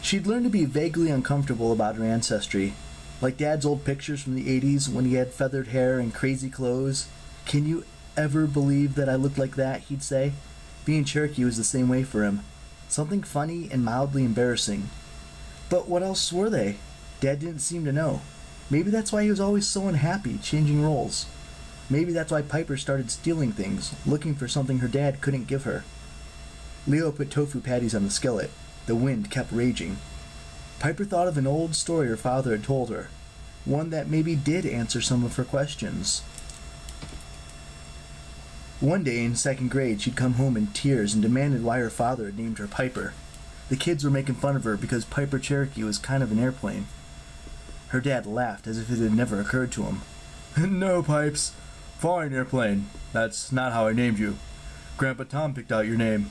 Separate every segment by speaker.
Speaker 1: She'd learned to be vaguely uncomfortable about her ancestry. Like Dad's old pictures from the 80s when he had feathered hair and crazy clothes. "Can you ever believe that I looked like that?" he'd say. Being Cherokee was the same way for him. Something funny and mildly embarrassing. But what else were they? Dad didn't seem to know. Maybe that's why he was always so unhappy, changing roles. Maybe that's why Piper started stealing things, looking for something her dad couldn't give her. Leo put tofu patties on the skillet. The wind kept raging. Piper thought of an old story her father had told her, one that maybe did answer some of her questions. One day in second grade, she'd come home in tears and demanded why her father had named her Piper. The kids were making fun of her because Piper Cherokee was kind of an airplane. Her dad laughed as if it had never occurred to him. "No, Pipes. Flying airplane. That's not how I named you. Grandpa Tom picked out your name.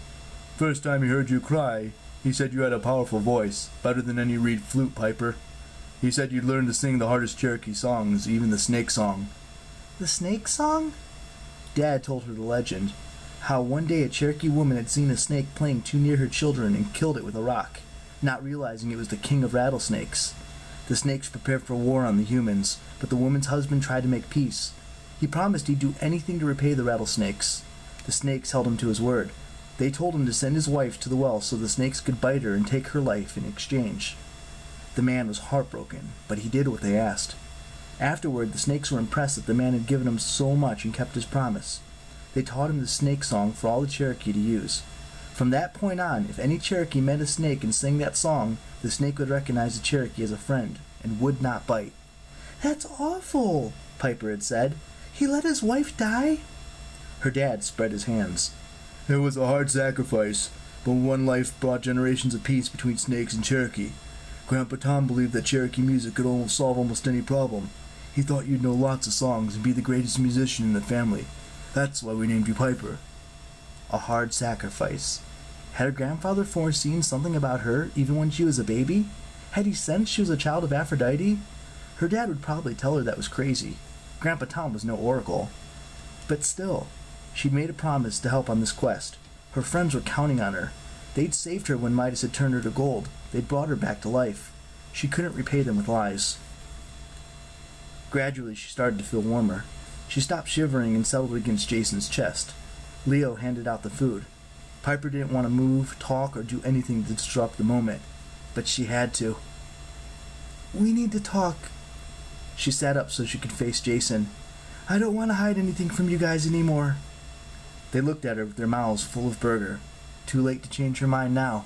Speaker 1: First time he heard you cry, he said you had a powerful voice, better than any reed flute, Piper. He said you'd learn to sing the hardest Cherokee songs, even the snake song." "The snake song?" Dad told her the legend, how one day a Cherokee woman had seen a snake playing too near her children and killed it with a rock, not realizing it was the king of rattlesnakes. The snakes prepared for war on the humans, but the woman's husband tried to make peace. He promised he'd do anything to repay the rattlesnakes. The snakes held him to his word. They told him to send his wife to the well so the snakes could bite her and take her life in exchange. The man was heartbroken, but he did what they asked. Afterward, the snakes were impressed that the man had given him so much and kept his promise. They taught him the snake song for all the Cherokee to use. From that point on, if any Cherokee met a snake and sang that song, the snake would recognize the Cherokee as a friend and would not bite. "That's awful," Piper had said. "He let his wife die?" Her dad spread his hands. "It was a hard sacrifice, but one life brought generations of peace between snakes and Cherokee. Grandpa Tom believed that Cherokee music could solve almost any problem. He thought you'd know lots of songs and be the greatest musician in the family. That's why we named you Piper." A hard sacrifice. Had her grandfather foreseen something about her even when she was a baby? Had he sensed she was a child of Aphrodite? Her dad would probably tell her that was crazy. Grandpa Tom was no oracle. But still, she'd made a promise to help on this quest. Her friends were counting on her. They'd saved her when Midas had turned her to gold. They'd brought her back to life. She couldn't repay them with lies. Gradually, she started to feel warmer. She stopped shivering and settled against Jason's chest. Leo handed out the food. Piper didn't want to move, talk, or do anything to disrupt the moment, but she had to. "We need to talk." She sat up so she could face Jason. "I don't want to hide anything from you guys anymore." They looked at her with their mouths full of burger. Too late to change her mind now.